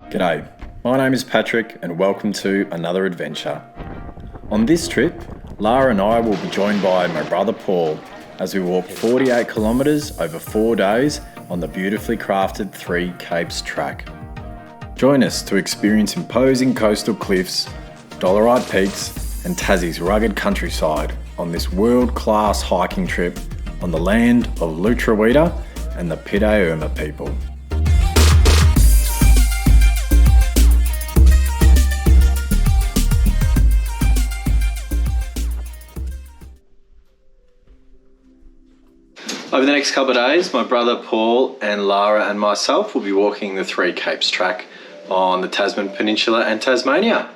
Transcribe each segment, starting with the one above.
G'day, my name is Patrick and welcome to another adventure. On this trip, Lara and I will be joined by my brother Paul as we walk 48 kilometres over 4 days on the beautifully crafted Three Capes track. Join us to experience imposing coastal cliffs, Dollarite peaks and Tassie's rugged countryside on this world-class hiking trip on the land of Lutruwita and the Pidayuma people. Over the next couple of days, my brother Paul and Lara and myself will be walking the Three Capes track on the Tasman Peninsula and Tasmania.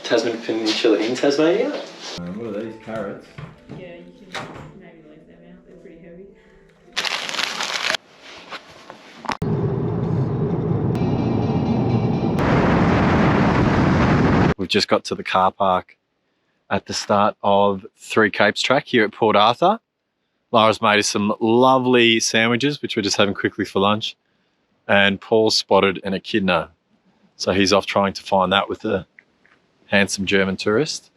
Tasman Peninsula in Tasmania? What are these, carrots? Yeah, you can maybe leave them out, they're pretty heavy. We've just got to the car park at the start of Three Capes track here at Port Arthur. Lara's made us some lovely sandwiches, which we're just having quickly for lunch. And Paul spotted an echidna. So he's off trying to find that with a handsome German tourist.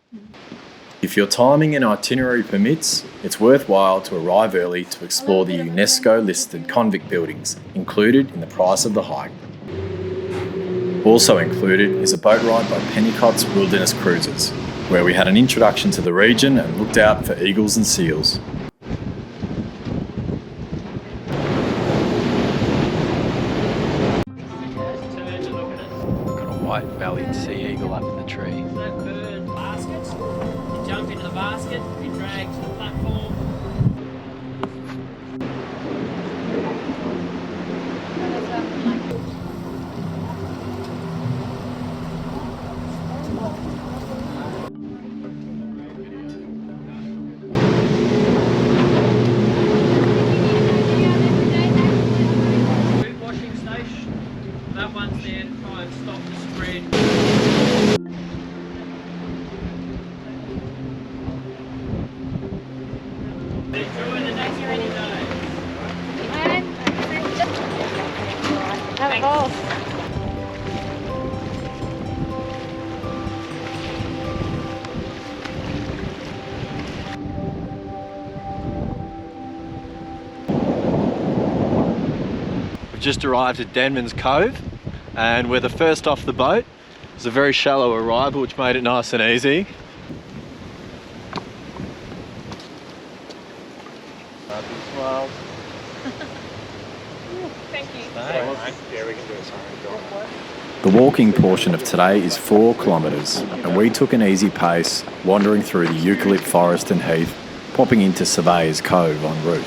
If your timing and itinerary permits, it's worthwhile to arrive early to explore the UNESCO-listed convict buildings included in the price of the hike. Also included is a boat ride by Pennycott's Wilderness Cruises, where we had an introduction to the region and looked out for eagles and seals. White-bellied sea eagle up in the tree. That bird baskets, you jump into the basket, you drag to the platform. Food washing station, that one's there to try and stop the spread. Enjoy the next 40 days. Have a ball. We've just arrived at Denman's Cove and we're the first off the boat. It was a very shallow arrival which made it nice and easy. Smiles. Thank you. The walking portion of today is 4 kilometres and we took an easy pace wandering through the eucalypt forest and heath, popping into Surveyor's Cove en route.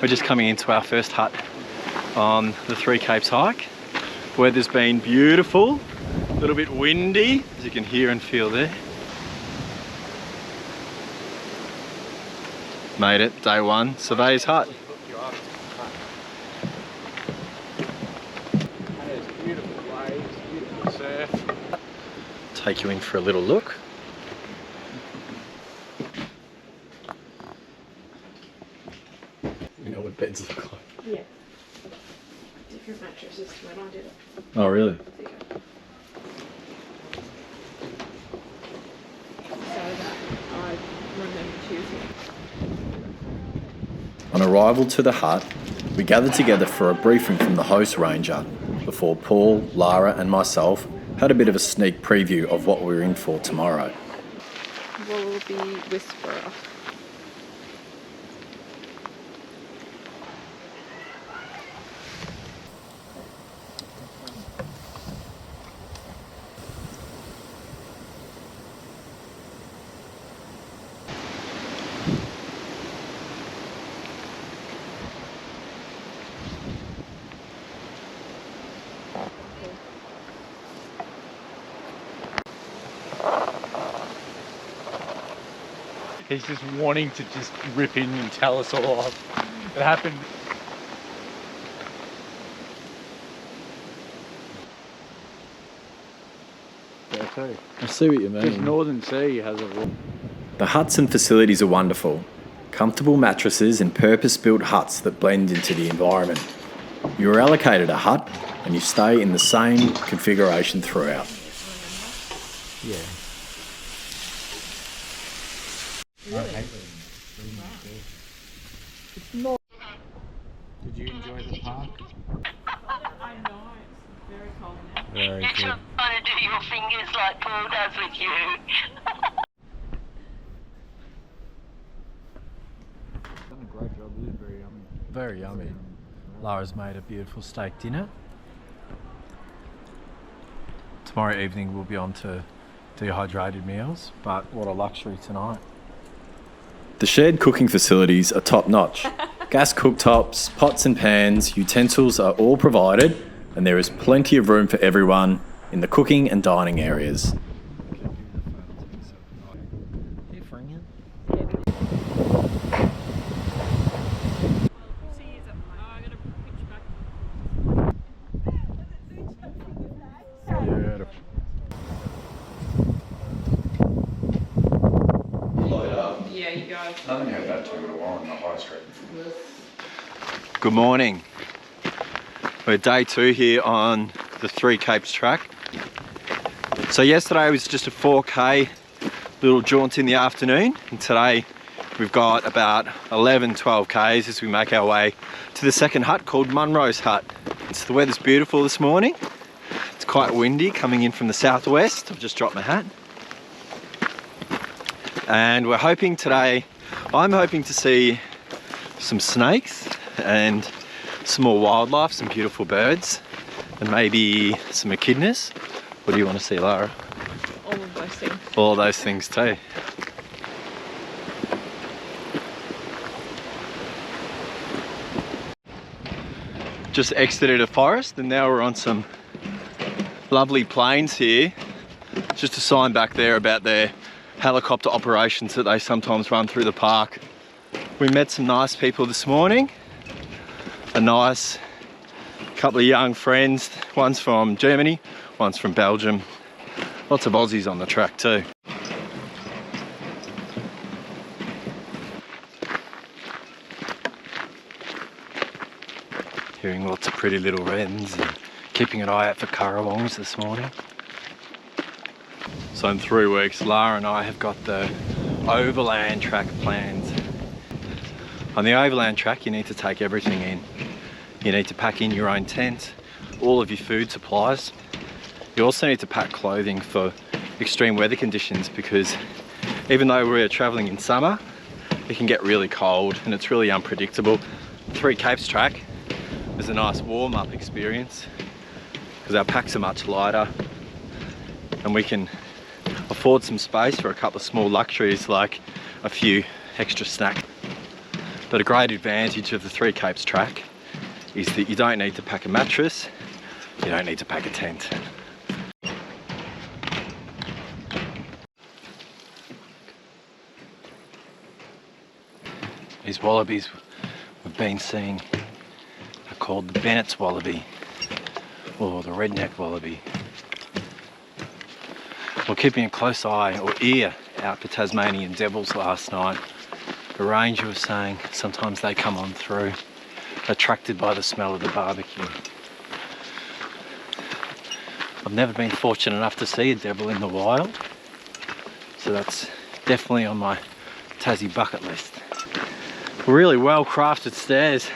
We're just coming into our first hut on the Three Capes hike. Weather's been beautiful, a little bit windy, as you can hear and feel there. Made it, day one, Surveyor's Hut. Take you in for a little look. You know what beds look like? Yeah. Different mattresses to when I did it. Oh really? So that I remember choosing. On arrival to the hut, we gathered together for a briefing from the host ranger before Paul, Lara and myself had a bit of a sneak preview of what we were in for tomorrow. Wallaby Whisperer. He's just wanting to just rip in and tell us all off. It happened. too. I see what you Because mean. Northern Sea has a... The huts and facilities are wonderful. Comfortable mattresses and purpose-built huts that blend into the environment. You are allocated a hut and you stay in the same configuration throughout. Yeah. Did you enjoy the park? I know, it's very cold now. Very You're good. trying to do your fingers like Paul does with you. Done a great job. It is very yummy. Very yummy. Lara's made a beautiful steak dinner. Tomorrow evening we'll be on to dehydrated meals, but what a luxury tonight. The shared cooking facilities are top notch. Gas cooktops, pots and pans, utensils are all provided, and there is plenty of room for everyone in the cooking and dining areas. Yeah, you go. I haven't had that too in a while on the high street. Good morning. We're day 2 here on the Three Capes track. So yesterday was just a 4K little jaunt in the afternoon, and today we've got about 11-12 Ks as we make our way to the second hut called Monroe's Hut. The weather's beautiful this morning. It's quite windy coming in from the southwest. I've just dropped my hat. And we're hoping today, I'm hoping to see some snakes and some more wildlife, some beautiful birds, and maybe some echidnas. What do you want to see, Lara? All of those things. All those things too. Just exited a forest and now we're on some lovely plains here. Just a sign back there about their helicopter operations that they sometimes run through the park. We met some nice people this morning. A nice couple of young friends. One's from Germany, one's from Belgium. Lots of Aussies on the track too. Hearing lots of pretty little wrens and keeping an eye out for currawongs this morning. So in 3 weeks, Lara and I have got the overland track planned. On the overland track, you need to take everything in. You need to pack in your own tent, all of your food supplies. You also need to pack clothing for extreme weather conditions, because even though we're traveling in summer, it can get really cold and it's really unpredictable. Three Capes track is a nice warm-up experience because our packs are much lighter and we can afford some space for a couple of small luxuries like a few extra snacks. But a great advantage of the Three Capes track is that you don't need to pack a mattress, you don't need to pack a tent. These wallabies we've been seeing are called the Bennett's wallaby or the redneck wallaby. We're keeping a close eye or ear out for Tasmanian devils last night. The ranger was saying sometimes they come on through, attracted by the smell of the barbecue. I've never been fortunate enough to see a devil in the wild, so that's definitely on my Tassie bucket list. Really well crafted stairs.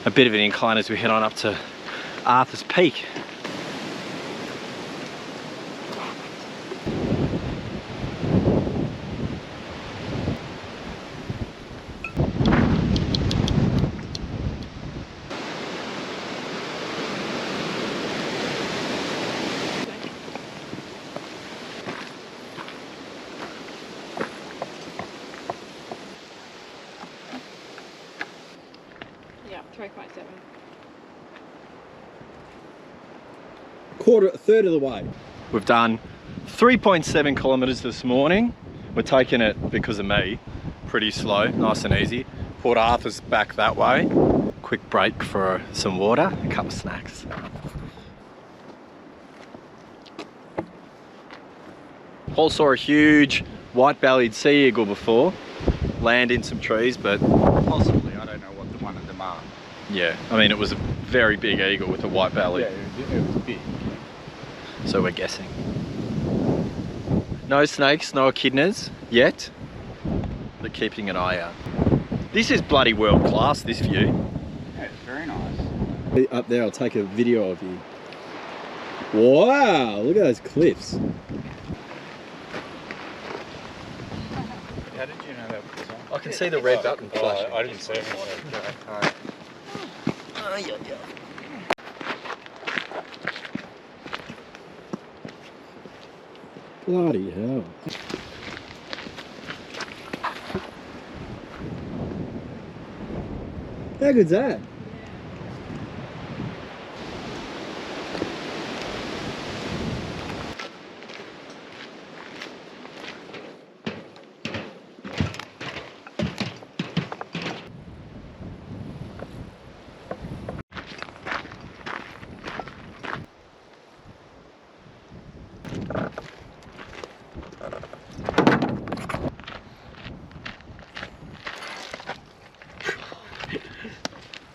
A bit of an incline as we head on up to Arthur's Peak. Yeah, 3.7. A third of the way. We've done 3.7 kilometres this morning. We're taking it, because of me, pretty slow, nice and easy. Port Arthur's back that way. Quick break for some water, a couple of snacks. Paul saw a huge white-bellied sea eagle before land in some trees, but Possibly, I don't know what the one of them are. yeah, I mean, it was a very big eagle with a white belly. Yeah, it was big. So we're guessing. No snakes, no echidnas yet, but keeping an eye out. This is bloody world class, this view. Yeah, it's very nice. Up there, I'll take a video of you. Wow, look at those cliffs. How did you know that was on? I can see the red button flashing. I didn't see it. Bloody hell. How good's that?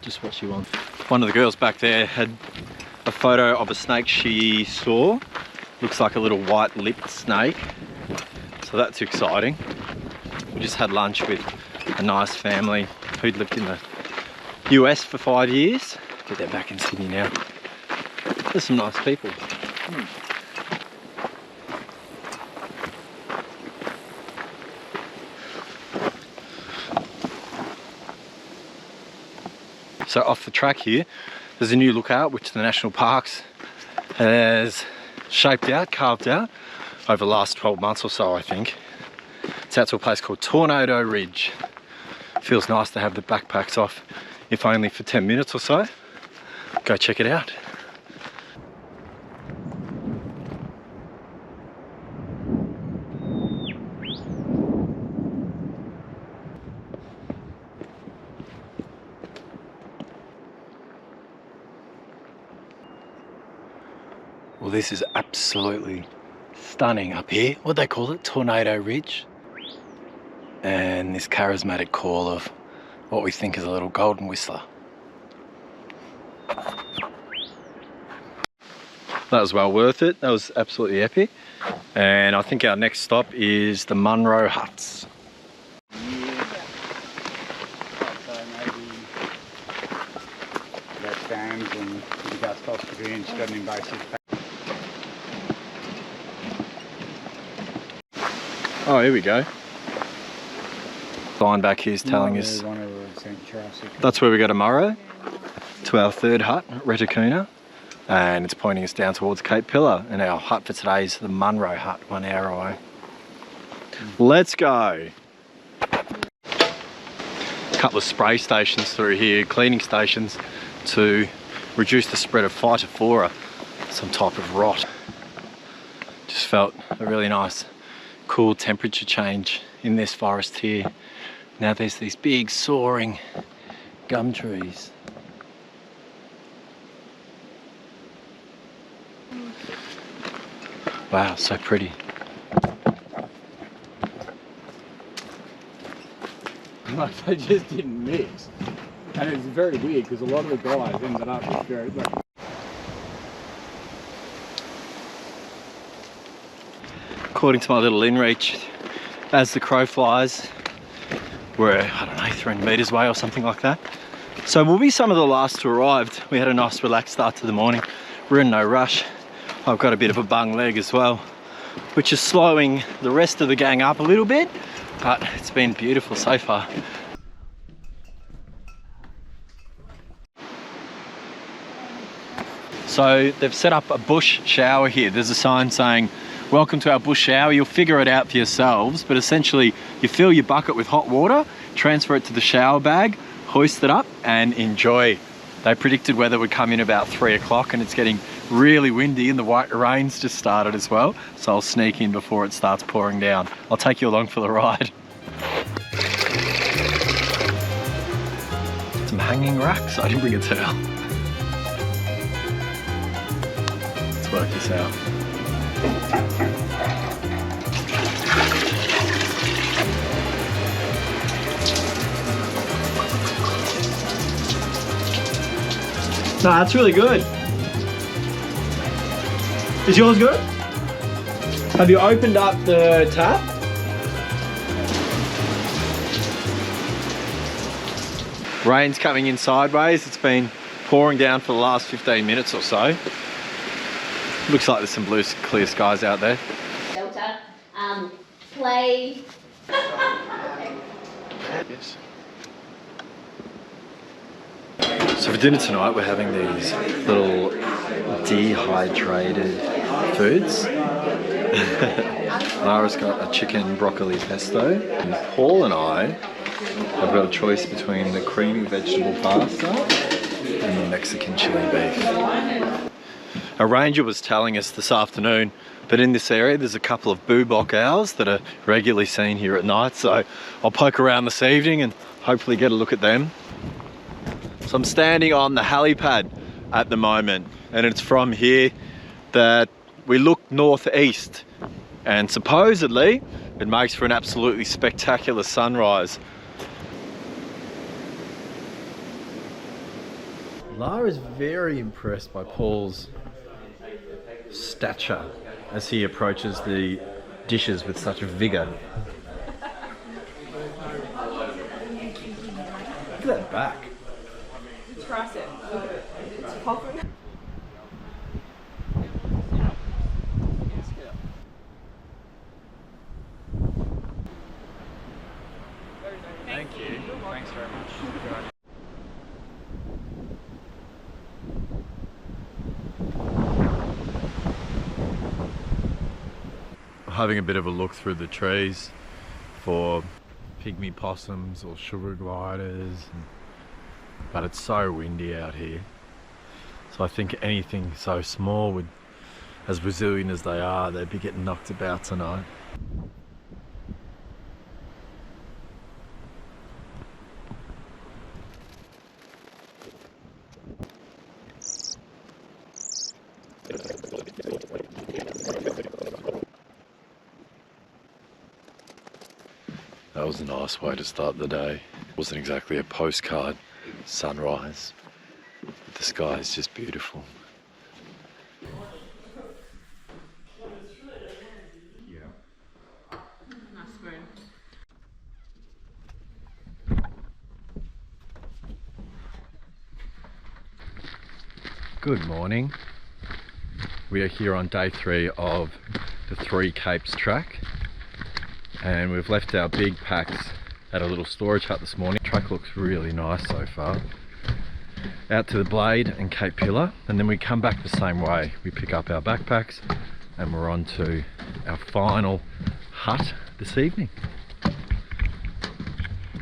Just what she wants. One of the girls back there had a photo of a snake she saw. Looks like a little white-lipped snake. So that's exciting. We just had lunch with a nice family who'd lived in the US for 5 years. But they're back in Sydney now. There's some nice people. So off the track here, there's a new lookout which the National Parks has shaped out, carved out over the last 12 months or so, I think. It's out to a place called Tornado Ridge. Feels nice to have the backpacks off, if only for 10 minutes or so. Go check it out. Well, this is absolutely stunning up here. What do they call it? Tornado Ridge. And this charismatic call of what we think is a little golden whistler. That was well worth it. That was absolutely epic. And I think our next stop is the Monroe Huts. So maybe that dams and the dust off the green, she's got an invasive. Oh, here we go. Sign back here is telling us that's where we go tomorrow, to our third hut at Reticuna, and it's pointing us down towards Cape Pillar, and our hut for today is the Monroe Hut, 1 hour away. Let's go. A couple of spray stations through here, cleaning stations to reduce the spread of phytophthora, some type of rot. Just felt a really nice cool temperature change in this forest here. Now there's these big soaring gum trees. Wow, so pretty. Like they just didn't mix. And it's very weird because a lot of the guys ended up with very According to my little inReach, as the crow flies, we're, I don't know, 300 metres away or something like that. So we'll be some of the last to arrive. We had a nice relaxed start to the morning. We're in no rush. I've got a bit of a bung leg as well, which is slowing the rest of the gang up a little bit, but it's been beautiful so far. So they've set up a bush shower here. There's a sign saying, "Welcome to our bush shower." You'll figure it out for yourselves, but essentially you fill your bucket with hot water, transfer it to the shower bag, hoist it up and enjoy. They predicted weather would come in about 3 o'clock and it's getting really windy and the white rain's just started as well. So I'll sneak in before it starts pouring down. I'll take you along for the ride. Some hanging racks. I didn't bring a towel. Let's work this out. Nah, that's really good. Is yours good? Have you opened up the tap? Rain's coming in sideways. It's been pouring down for the last 15 minutes or so. Looks like there's some blue, clear skies out there. Shelter, play. Yes. So for dinner tonight, we're having these little dehydrated foods. Lara's got a chicken broccoli pesto, and Paul and I have got a choice between the creamy vegetable pasta and the Mexican chili beef. A ranger was telling us this afternoon that in this area there's a couple of boobock owls that are regularly seen here at night, so I'll poke around this evening and hopefully get a look at them. So I'm standing on the helipad at the moment, and it's from here that we look northeast, and supposedly it makes for an absolutely spectacular sunrise. Lara's very impressed by Paul's stature as he approaches the dishes with such vigour. Look at that back. Trust it. It's popping. Thank you. Thanks very much. Having a bit of a look through the trees for pygmy possums or sugar gliders, but it's so windy out here, so I think anything so small would, as resilient as they are, they'd be getting knocked about tonight. That was a nice way to start the day. It wasn't exactly a postcard sunrise, but the sky is just beautiful. Nice spoon. Good morning. We are here on day 3 of the Three Capes track, and we've left our big packs at a little storage hut this morning. The track looks really nice so far. Out to the Blade and Cape Pillar, and then we come back the same way. We pick up our backpacks and we're on to our final hut this evening.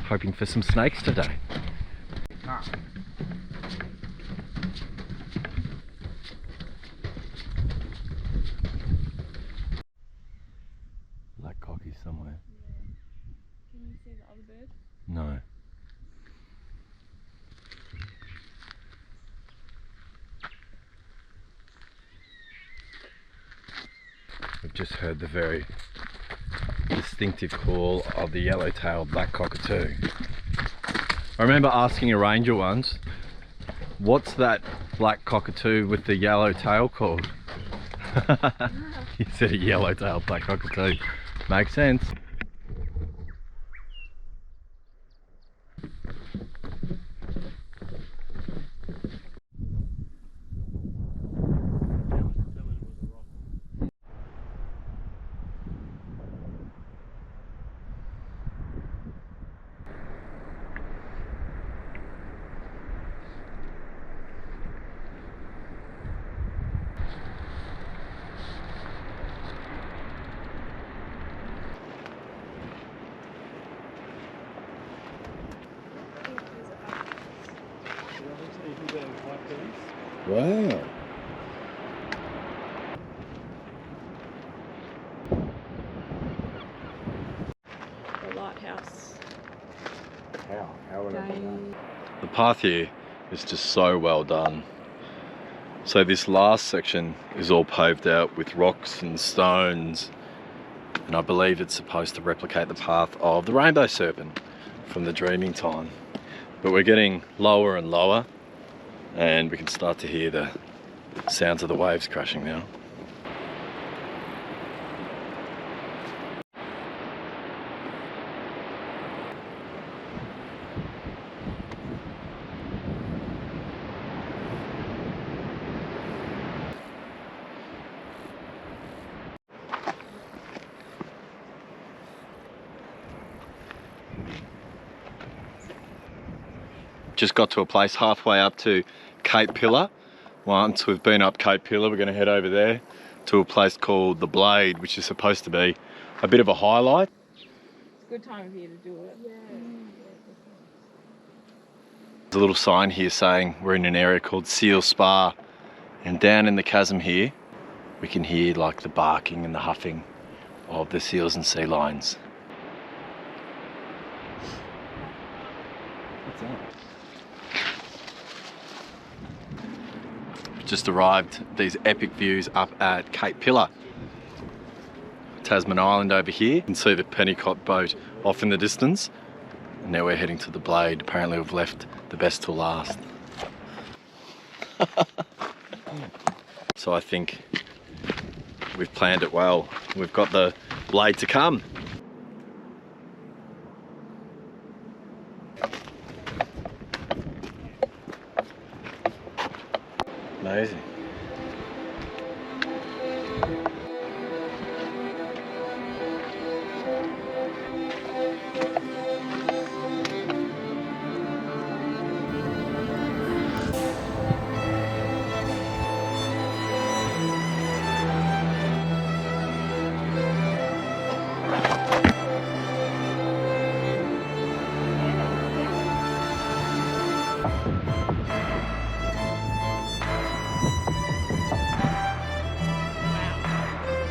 Hoping for some snakes today. Black cocky somewhere. Can you see the other bird? No. We've just heard the very distinctive call of the yellow-tailed black cockatoo. I remember asking a ranger once, what's that black cockatoo with the yellow tail called? He said a yellow-tailed black cockatoo. Makes sense. Wow. The lighthouse. How would I put that? The path here is just so well done. So this last section is all paved out with rocks and stones, and I believe it's supposed to replicate the path of the rainbow serpent from the Dreaming Time. But we're getting lower and lower, and we can start to hear the sounds of the waves crashing now. Just got to a place halfway up to Cape Pillar. Once we've been up Cape Pillar, we're going to head over there to a place called The Blade, which is supposed to be a bit of a highlight. It's a good time of year to do it. Yeah. There's a little sign here saying we're in an area called Seal Spa, and down in the chasm here we can hear like the barking and the huffing of the seals and sea lions. What's that? Just arrived these epic views up at Cape Pillar, Tasman Island over here. You can see the Pennycott boat off in the distance, and now we're heading to The Blade. Apparently we've left the best till last. So I think we've planned it well. We've got the Blade to come. Amazing.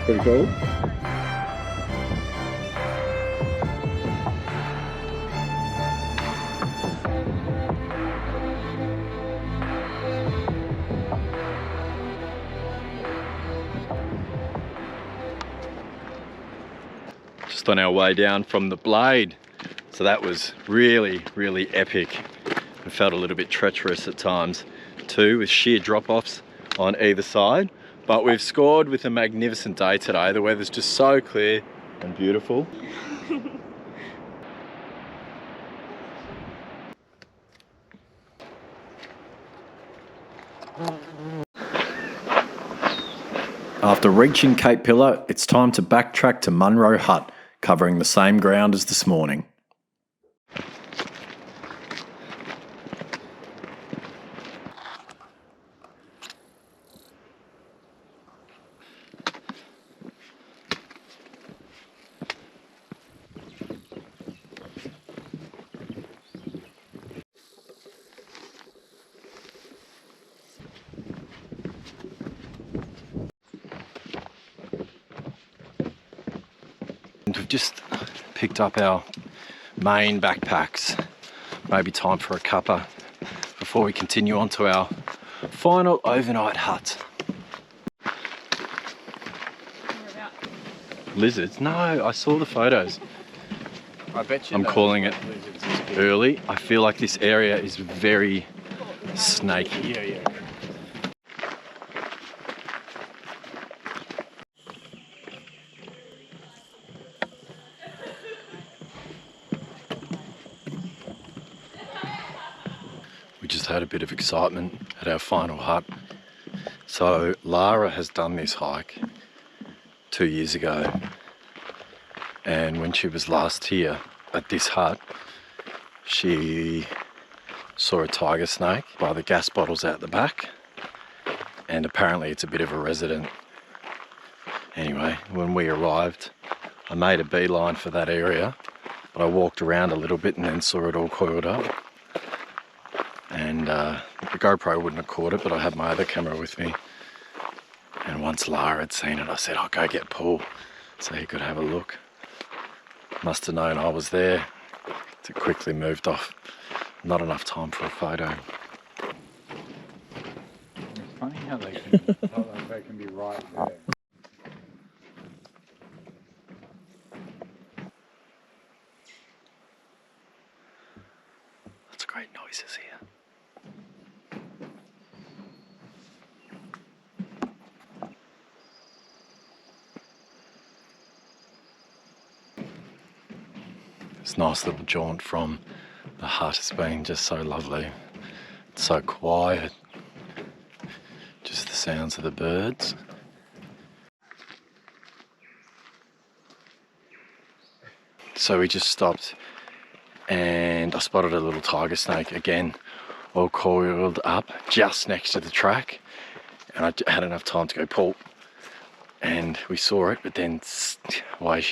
Pretty cool. Just on our way down from The Blade. So that was really, really epic. It felt a little bit treacherous at times too, with sheer drop-offs on either side. But we've scored with a magnificent day today. The weather's just so clear and beautiful. After reaching Cape Pillar, it's time to backtrack to Monroe Hut, covering the same ground as this morning. We've just picked up our main backpacks. Maybe time for a cuppa before we continue on to our final overnight hut. Lizards? No, I saw the photos. I bet you I'm calling it early. I feel like this area is very snaky. Yeah. We just had a bit of excitement at our final hut. So Lara has done this hike 2 years ago, and when she was last here at this hut, she saw a tiger snake by the gas bottles out the back, and apparently it's a bit of a resident. Anyway, when we arrived, I made a beeline for that area, but I walked around a little bit and then saw it all coiled up. And the GoPro wouldn't have caught it, but I had my other camera with me. And once Lara had seen it, I said, I'll go get Paul so he could have a look. Must have known I was there. It quickly moved off. Not enough time for a photo. It's funny how they can be right there. That's great noises here. This nice little jaunt from the hut has been just so lovely. It's so quiet. Just the sounds of the birds. So we just stopped and I spotted a little tiger snake again, all coiled up just next to the track. And I had enough time to go pull. And we saw it, but then away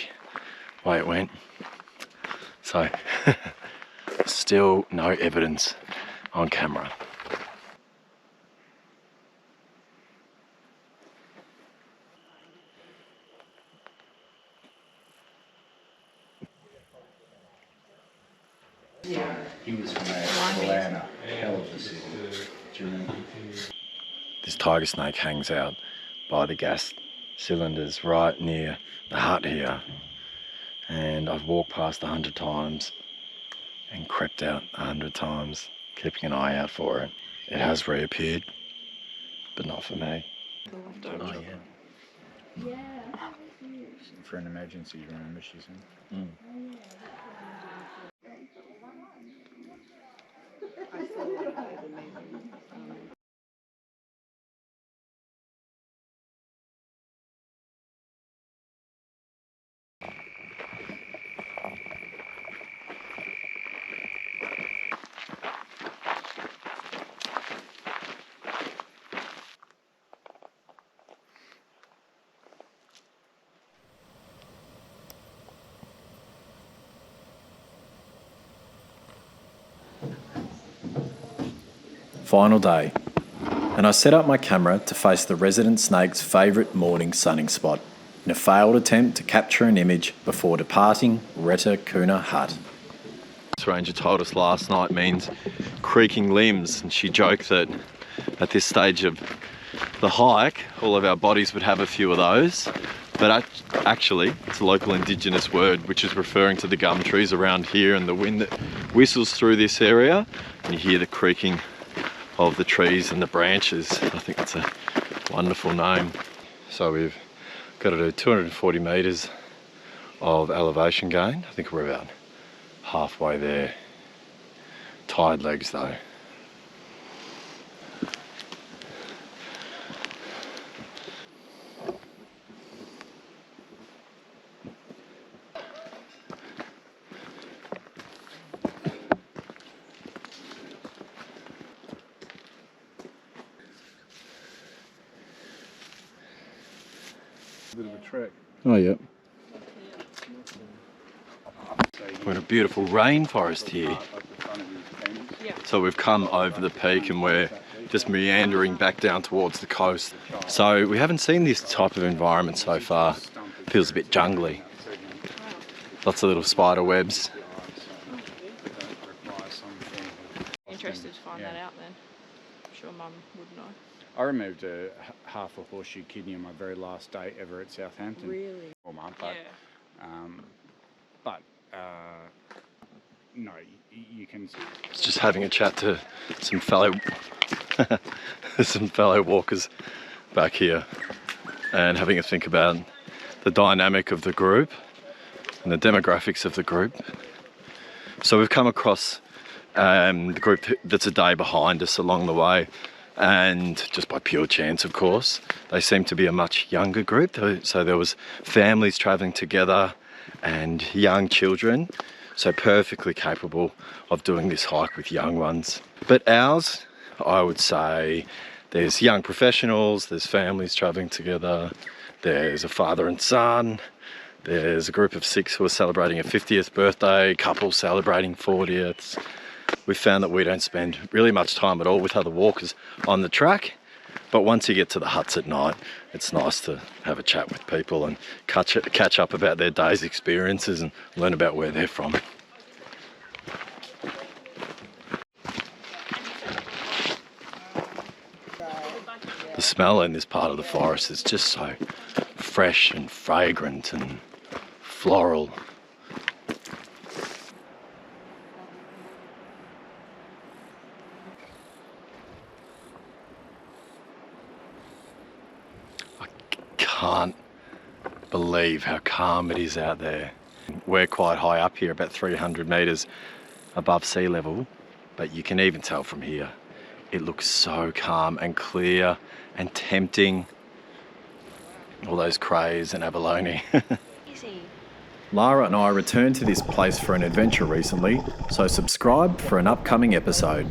it went. So still no evidence on camera. He was from Atlanta. Hell of a city. Do you remember? This tiger snake hangs out by the gas cylinders right near the hut here. And I've walked past 100 times and crept out 100 times, keeping an eye out for it. It has reappeared, but not for me. Oh, yeah. For an emergency, you remember she said? Final day, and I set up my camera to face the resident snake's favourite morning sunning spot in a failed attempt to capture an image before departing Monroe Hut. This ranger told us last night means creaking limbs, and she joked that at this stage of the hike all of our bodies would have a few of those, but actually it's a local indigenous word which is referring to the gum trees around here and the wind that whistles through this area, and you hear the creaking of the trees and the branches. I think that's a wonderful name. So we've got to do 240 metres of elevation gain. I think we're about halfway there. Tired legs though. Bit of a trek. Oh yeah. We're in a beautiful rainforest here. So we've come over the peak and we're just meandering back down towards the coast. So we haven't seen this type of environment so far. Feels a bit jungly. Lots of little spider webs. Interested to find that out then. I'm sure Mum would know. I removed half a horseshoe kidney on my very last day ever at Southampton. Really? But no, you can. Just having a chat to some fellow walkers back here, and having a think about the dynamic of the group and the demographics of the group. So we've come across the group that's a day behind us along the way, and just by pure chance, of course, they seem to be a much younger group. So there was families travelling together and young children, so perfectly capable of doing this hike with young ones. But ours, I would say, there's young professionals, there's families travelling together, there's a father and son, there's a group of 6 who are celebrating a 50th birthday, couple celebrating 40ths. We found that we don't spend really much time at all with other walkers on the track, but once you get to the huts at night, it's nice to have a chat with people and catch up about their day's experiences and learn about where they're from. The smell in this part of the forest is just so fresh and fragrant and floral. I can't believe how calm it is out there. We're quite high up here, about 300 metres above sea level, but you can even tell from here, it looks so calm and clear and tempting. All those crays and abalone. Easy. Lara and I returned to this place for an adventure recently, so subscribe for an upcoming episode.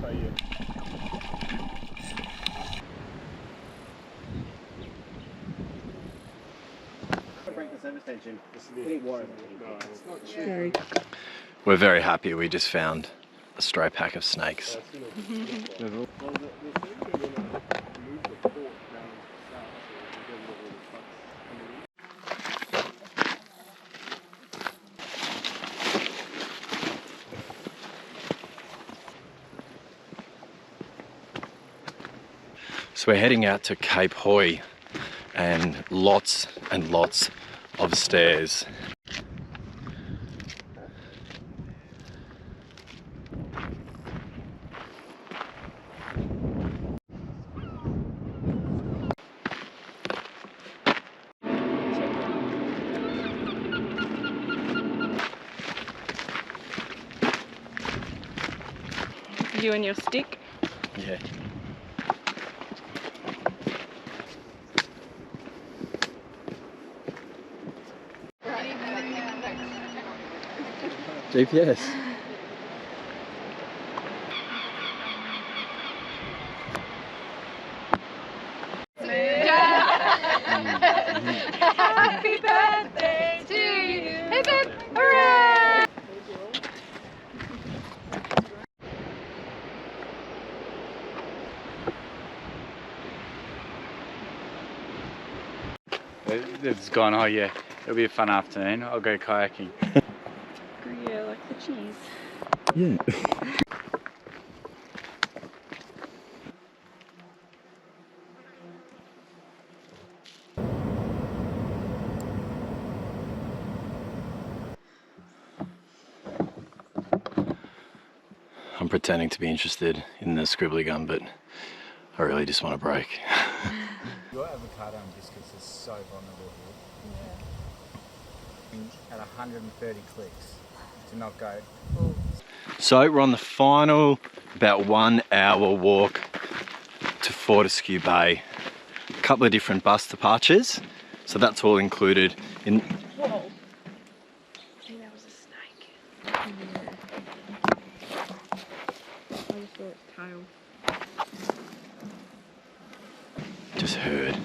We're very happy we just found a stray pack of snakes. So we're heading out to Cape Hoy and lots of stairs. You and your stick. Yeah. GPS. Happy birthday to you. Hip hip hooray! It's gone, oh yeah, it'll be a fun afternoon. I'll go kayaking. Yeah, like the cheese. Yeah. I'm pretending to be interested in the scribbly gun, but I really just want a break. Your avocado and biscuits is so vulnerable here. Yeah. At 130 clicks, do not go. So we're on the final about 1 hour walk to Fortescue Bay. A couple of different bus departures, so that's all included in. Whoa! I think that was a snake. Yeah. I just saw its tail. Just heard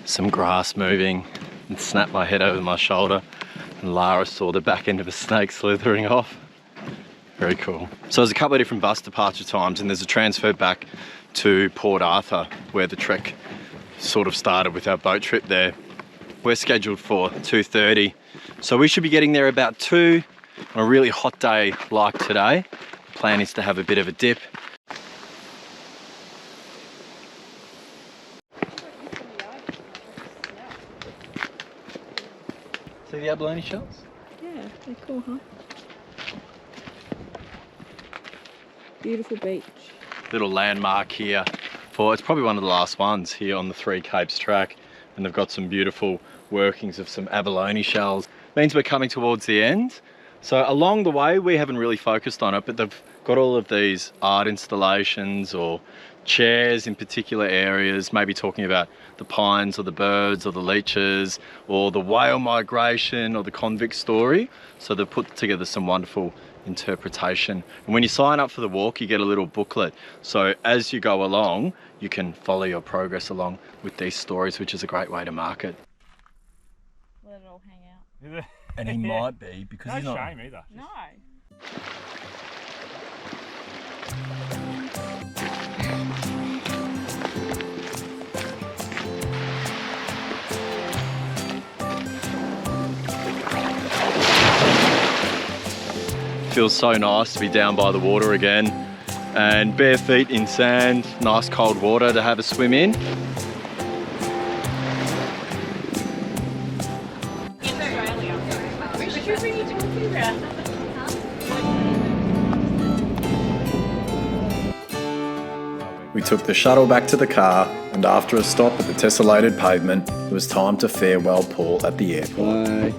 some grass moving and snapped my head over my shoulder, and Lara saw the back end of a snake slithering off. Very cool. So there's a couple of different bus departure times, and there's a transfer back to Port Arthur where the trek sort of started with our boat trip there. We're scheduled for 2:30, so we should be getting there about 2 on a really hot day like today. The plan is to have a bit of a dip. See the abalone shells? Yeah, they're cool, huh? Beautiful beach. Little landmark here for, it's probably one of the last ones here on the Three Capes track, and they've got some beautiful workings of some abalone shells. Means we're coming towards the end. So along the way we haven't really focused on it, but they've got all of these art installations or chairs in particular areas, maybe talking about the pines or the birds or the leeches or the whale migration or the convict story. So they've put together some wonderful interpretation. And when you sign up for the walk, you get a little booklet. So as you go along, you can follow your progress along with these stories, which is a great way to mark it. Let it all hang out. And he might be, because No he's not... shame either. No. Feels so nice to be down by the water again, and bare feet in sand, nice cold water to have a swim in. We took the shuttle back to the car, and after a stop at the tessellated pavement, it was time to farewell Paul at the airport. Bye.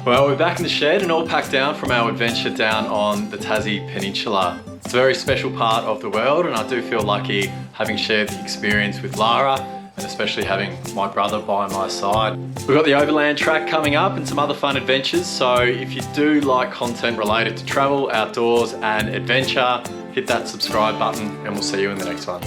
Well, we're back in the shed and all packed down from our adventure down on the Tassie Peninsula. It's a very special part of the world, and I do feel lucky having shared the experience with Lara, and especially having my brother by my side. We've got the overland track coming up and some other fun adventures, so if you do like content related to travel, outdoors and adventure, hit that subscribe button and we'll see you in the next one.